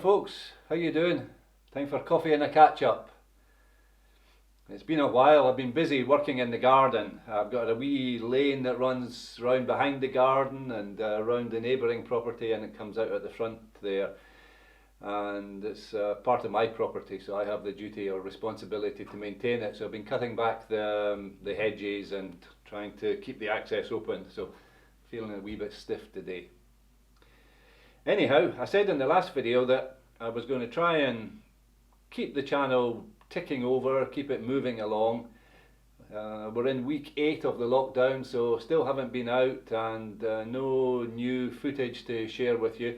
folks, how you doing? Time for coffee and a catch up. It's been a while. I've been busy working in the garden. I've got a wee lane that runs round behind the garden and around the neighbouring property, and it comes out at the front there, and it's part of my property, so I have the duty or responsibility to maintain it. So I've been cutting back the hedges and trying to keep the access open, so feeling a wee bit stiff today. Anyhow, I said in the last video that I was going to try and keep the channel ticking over, keep it moving along. We're in week 8 of the lockdown, so still haven't been out, and no new footage to share with you.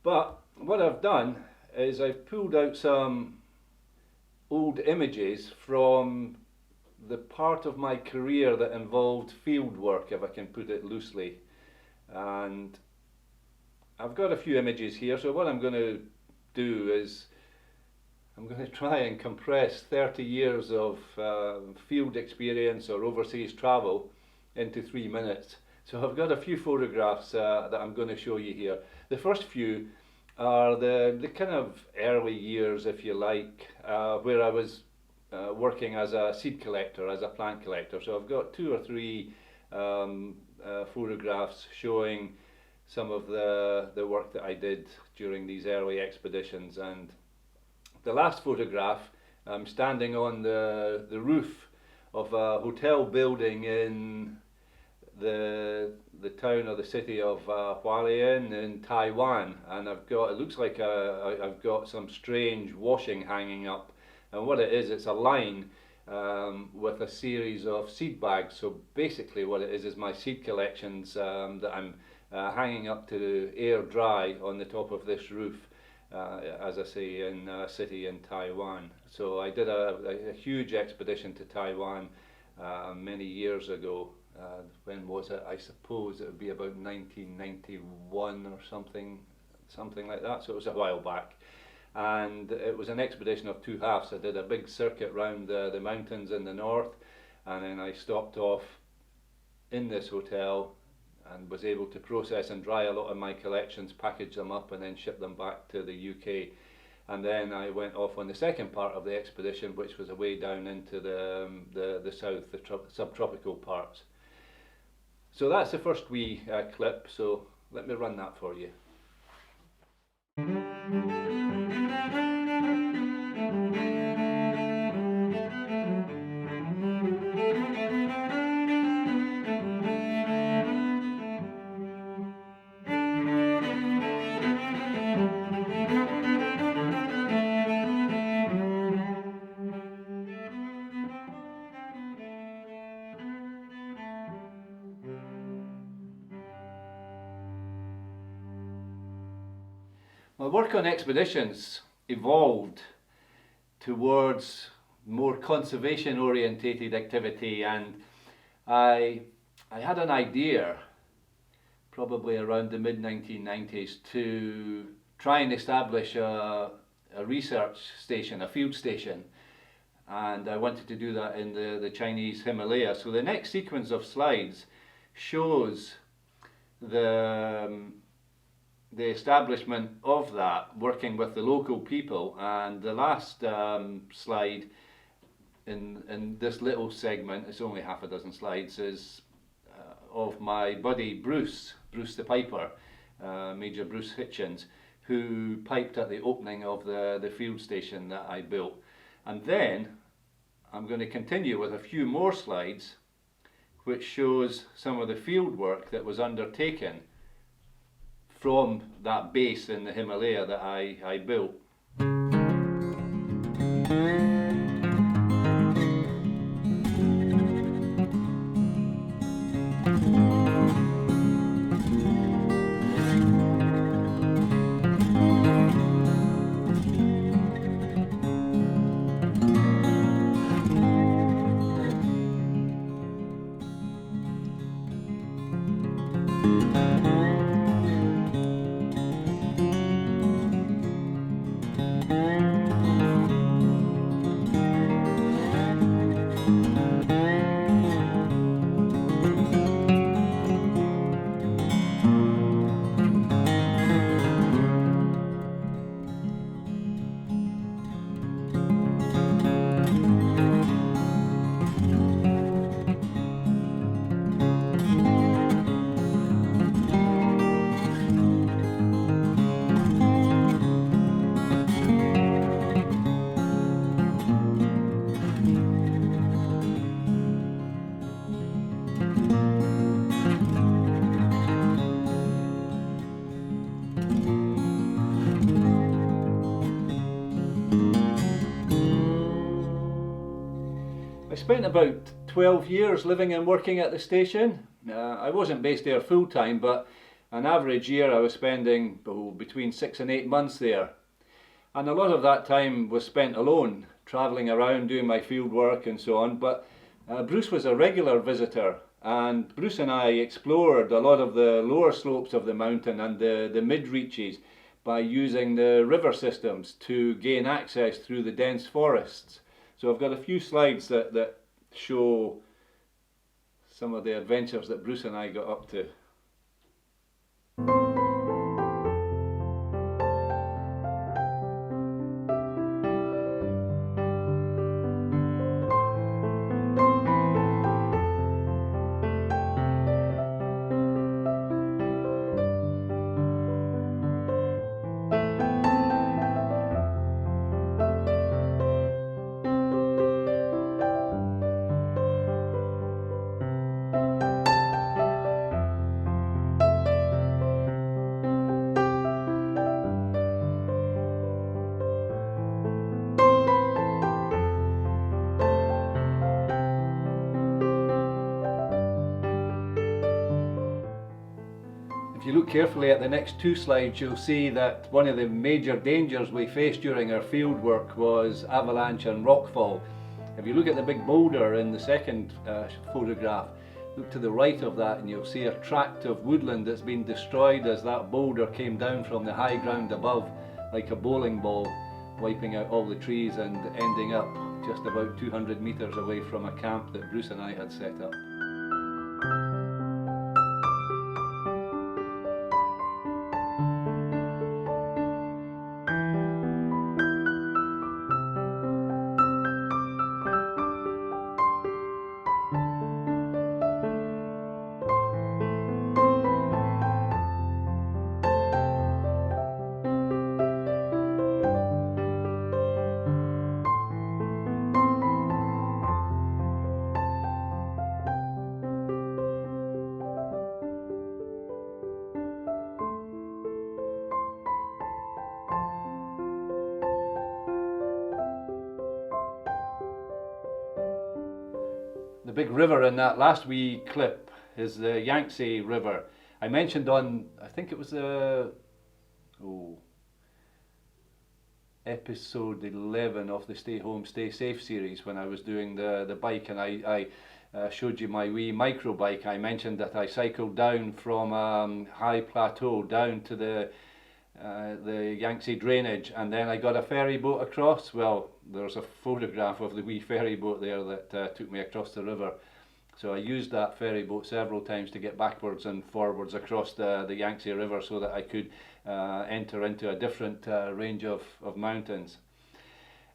But what I've done is I've pulled out some old images from the part of my career that involved field work, if I can put it loosely. And I've got a few images here, so what I'm going to do is I'm going to try and compress 30 years of field experience or overseas travel into 3 minutes. So I've got a few photographs that I'm going to show you here. The first few are the kind of early years, if you like, where I was working as a seed collector, as a plant collector. So I've got 2 or 3 photographs showing some of the work that I did during these early expeditions. And the last photograph, I'm standing on the roof of a hotel building in the town or the city of Hualien in Taiwan, and I've got, it looks like I've got some strange washing hanging up, and what it is, it's a line with a series of seed bags. So basically what it is my seed collections that I'm hanging up to air dry on the top of this roof, as I say, in a city in Taiwan. So I did a huge expedition to Taiwan many years ago. When was it? I suppose it would be about 1991 or something like that. So it was a while back. And it was an expedition of 2 halves. I did a big circuit round the mountains in the north, and then I stopped off in this hotel and was able to process and dry a lot of my collections, package them up, and then ship them back to the UK. And then I went off on the second part of the expedition, which was away down into the south, the subtropical parts. So that's the first wee clip, so let me run that for you. My work on expeditions evolved towards more conservation orientated activity, and I had an idea probably around the mid-1990s to try and establish a research station, a field station, and I wanted to do that in the Chinese Himalaya. So the next sequence of slides shows the establishment of that, working with the local people, and the last slide in this little segment, it's only half a dozen slides, is of my buddy Bruce the Piper, Major Bruce Hitchens, who piped at the opening of the field station that I built. And then I'm going to continue with a few more slides which shows some of the field work that was undertaken from that base in the Himalaya that I built. I spent about 12 years living and working at the station. I wasn't based there full time, but an average year I was spending between 6 and 8 months there. And a lot of that time was spent alone, travelling around doing my field work and so on. But Bruce was a regular visitor, and Bruce and I explored a lot of the lower slopes of the mountain and the mid-reaches by using the river systems to gain access through the dense forests. So I've got a few slides that show some of the adventures that Bruce and I got up to. If you look carefully at the next two slides, you'll see that one of the major dangers we faced during our field work was avalanche and rockfall. If you look at the big boulder in the second photograph, look to the right of that and you'll see a tract of woodland that's been destroyed as that boulder came down from the high ground above like a bowling ball, wiping out all the trees and ending up just about 200 metres away from a camp that Bruce and I had set up. The big river in that last wee clip is the Yangtze River. I mentioned on, I think it was episode 11 of the Stay Home, Stay Safe series when I was doing the bike, and I showed you my wee micro bike. I mentioned that I cycled down from high plateau down to the Yangtze drainage, and then I got a ferry boat across. Well, there's a photograph of the wee ferry boat there that took me across the river. So I used that ferry boat several times to get backwards and forwards across the Yangtze River so that I could enter into a different range of mountains.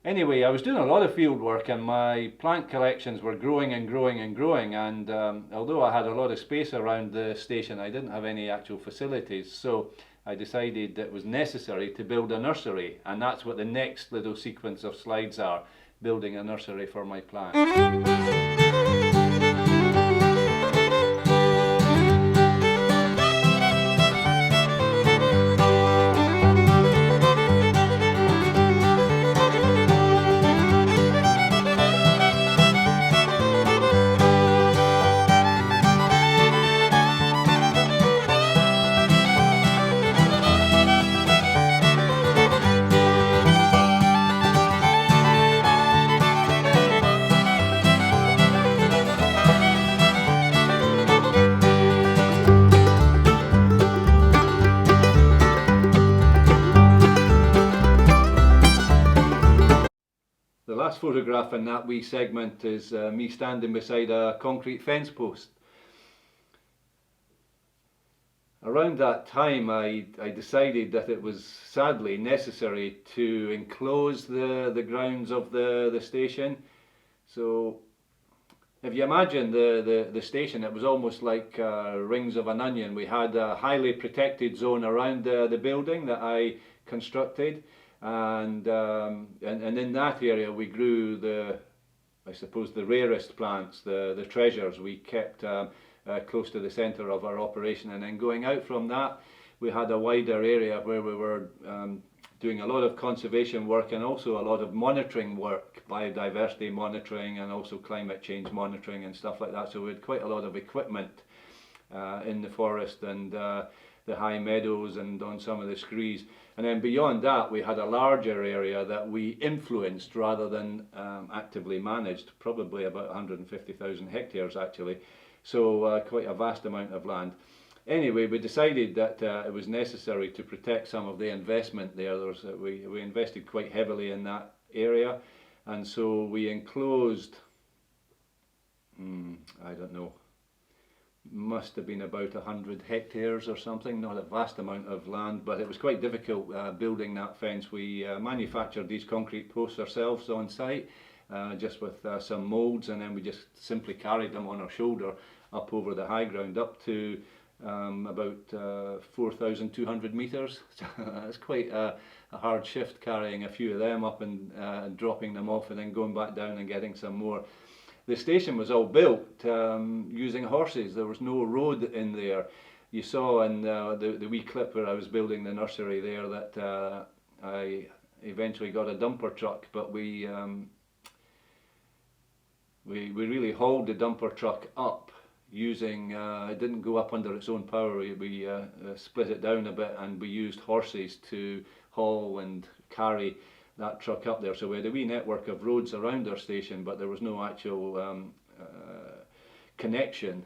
Anyway, I was doing a lot of field work and my plant collections were growing and growing and growing, and although I had a lot of space around the station, I didn't have any actual facilities. So I decided it was necessary to build a nursery, and that's what the next little sequence of slides are, building a nursery for my plants. The last photograph in that wee segment is me standing beside a concrete fence post. Around that time I decided that it was sadly necessary to enclose the grounds of the station. So if you imagine the station, it was almost like rings of an onion. We had a highly protected zone around the building that I constructed, and in that area we grew I suppose the rarest plants, the treasures we kept close to the centre of our operation. And then going out from that, we had a wider area where we were doing a lot of conservation work and also a lot of monitoring work, biodiversity monitoring and also climate change monitoring and stuff like that. So we had quite a lot of equipment in the forest and the high meadows and on some of the screes. And then beyond that, we had a larger area that we influenced rather than actively managed, probably about 150,000 hectares actually. So quite a vast amount of land. Anyway, we decided that it was necessary to protect some of the investment there. We invested quite heavily in that area, and so we enclosed, I don't know, must have been about 100 hectares or something, not a vast amount of land, but it was quite difficult building that fence. We manufactured these concrete posts ourselves on site, just with some moulds, and then we just simply carried them on our shoulder up over the high ground up to about 4,200 metres. It's quite a hard shift carrying a few of them up and dropping them off and then going back down and getting some more. The station was all built using horses. There was no road in there. You saw in the wee clip where I was building the nursery there that I eventually got a dumper truck, but we really hauled the dumper truck up using, it didn't go up under its own power. We split it down a bit and we used horses to haul and carry that truck up there. So we had a wee network of roads around our station, but there was no actual connection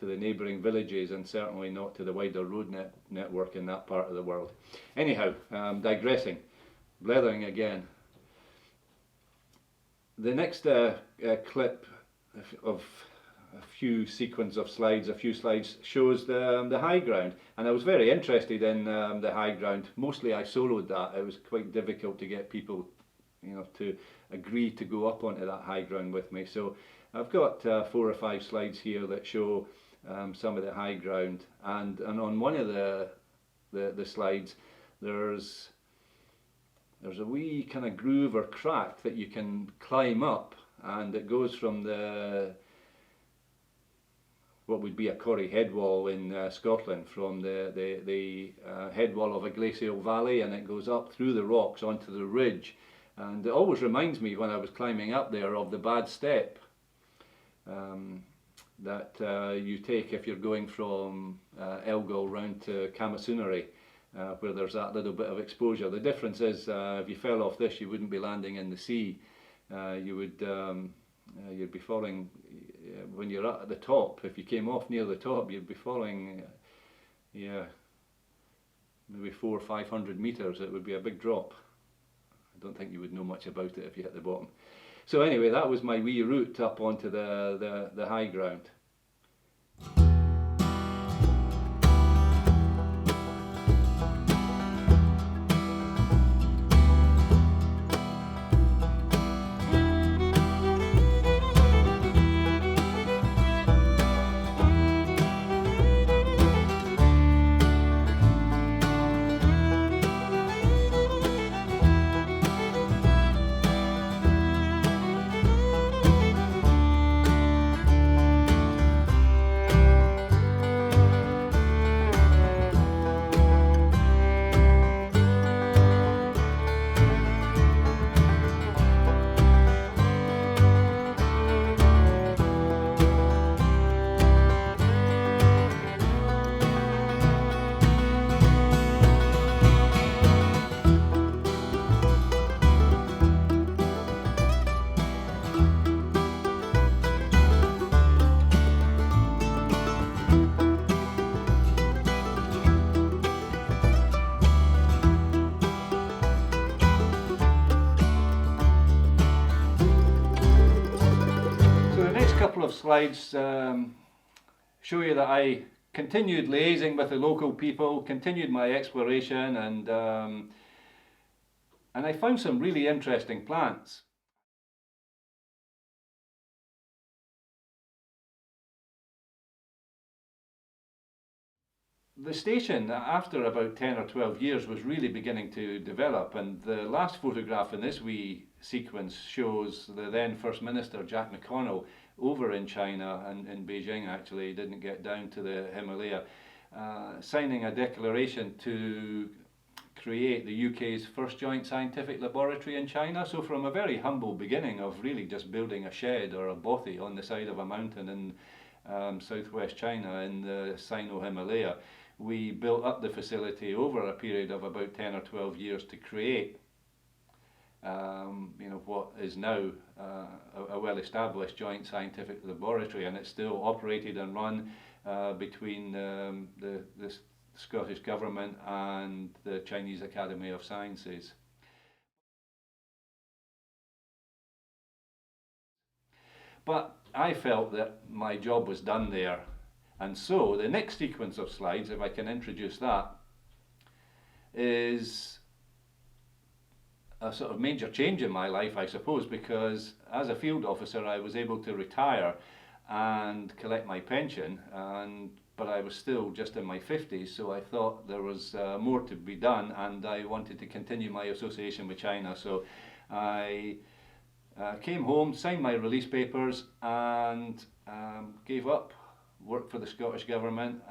to the neighbouring villages and certainly not to the wider road network in that part of the world. Anyhow, digressing, blethering again. The next clip of a few slides shows the high ground, and I was very interested in the high ground. Mostly I soloed that. It was quite difficult to get people, to agree to go up onto that high ground with me. So I've got 4 or 5 slides here that show some of the high ground, and on one of the slides there's a wee kind of groove or crack that you can climb up, and it goes from what would be a Corrie head wall in Scotland, from the head wall of a glacial valley, and it goes up through the rocks onto the ridge. And it always reminds me, when I was climbing up there, of the bad step that you take if you're going from Elgol round to Camasunary, where there's that little bit of exposure. The difference is if you fell off this, you wouldn't be landing in the sea. You'd be falling when you're at the top. If you came off near the top, you'd be falling, maybe 400 or 500 metres. It would be a big drop. I don't think you would know much about it if you hit the bottom. So anyway, that was my wee route up onto the high ground. Couple of slides show you that I continued liaising with the local people, continued my exploration, and I found some really interesting plants. The station, after about 10 or 12 years, was really beginning to develop, and the last photograph in this wee sequence shows the then First Minister, Jack McConnell, over in China, and in Beijing actually, didn't get down to the Himalaya, signing a declaration to create the UK's first joint scientific laboratory in China. So from a very humble beginning of really just building a shed or a bothy on the side of a mountain in southwest China in the Sino-Himalaya, we built up the facility over a period of about 10 or 12 years to create what is now a well-established joint scientific laboratory, and it's still operated and run between the Scottish Government and the Chinese Academy of Sciences. But I felt that my job was done there, and so the next sequence of slides, if I can introduce that, is a sort of major change in my life, I suppose, because as a field officer I was able to retire and collect my pension, but I was still just in my 50s, so I thought there was more to be done, and I wanted to continue my association with China. So I came home, signed my release papers, and gave up work for the Scottish Government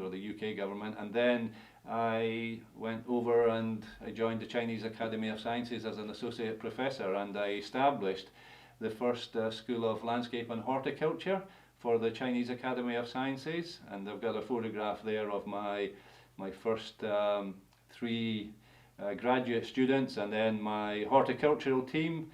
or the UK Government, and then I went over and I joined the Chinese Academy of Sciences as an associate professor, and I established the first School of Landscape and Horticulture for the Chinese Academy of Sciences. And I've got a photograph there of my first three graduate students, and then my horticultural team,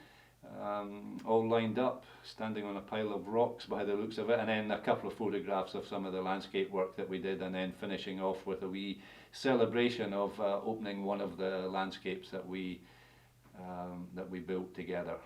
all lined up, standing on a pile of rocks by the looks of it, and then a couple of photographs of some of the landscape work that we did, and then finishing off with a wee celebration of opening one of the landscapes that we built together.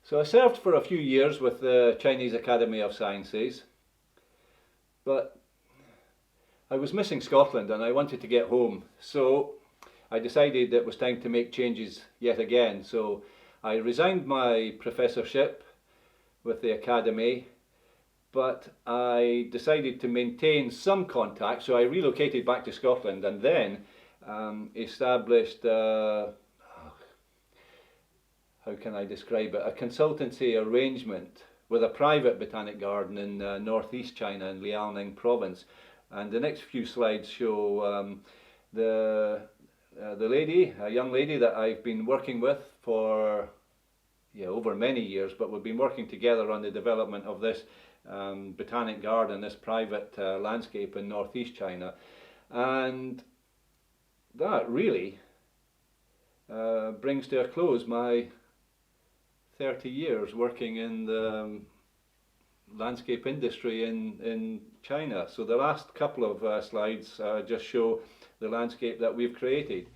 So I served for a few years with the Chinese Academy of Sciences, but I was missing Scotland and I wanted to get home. So I decided it was time to make changes yet again. So I resigned my professorship with the Academy, but I decided to maintain some contact. So I relocated back to Scotland and then established how can I describe it? A consultancy arrangement with a private botanic garden in northeast China in Liaoning province. And the next few slides show the lady, a young lady that I've been working with for over many years, but we've been working together on the development of this botanic garden, this private landscape in northeast China. And that really brings to a close my 30 years working in the landscape industry in China. So the last couple of slides just show the landscape that we've created.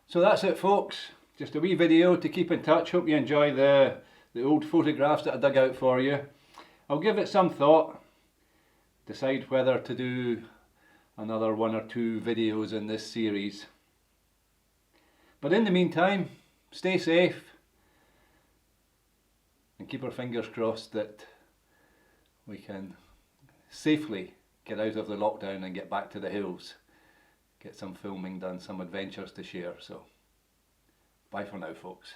So that's it, folks. Just a wee video to keep in touch. Hope you enjoy the old photographs that I dug out for you. I'll give it some thought, decide whether to do another 1 or 2 videos in this series. But in the meantime, stay safe and keep our fingers crossed that we can safely get out of the lockdown and get back to the hills. Get some filming done, some adventures to share. So, bye for now, folks.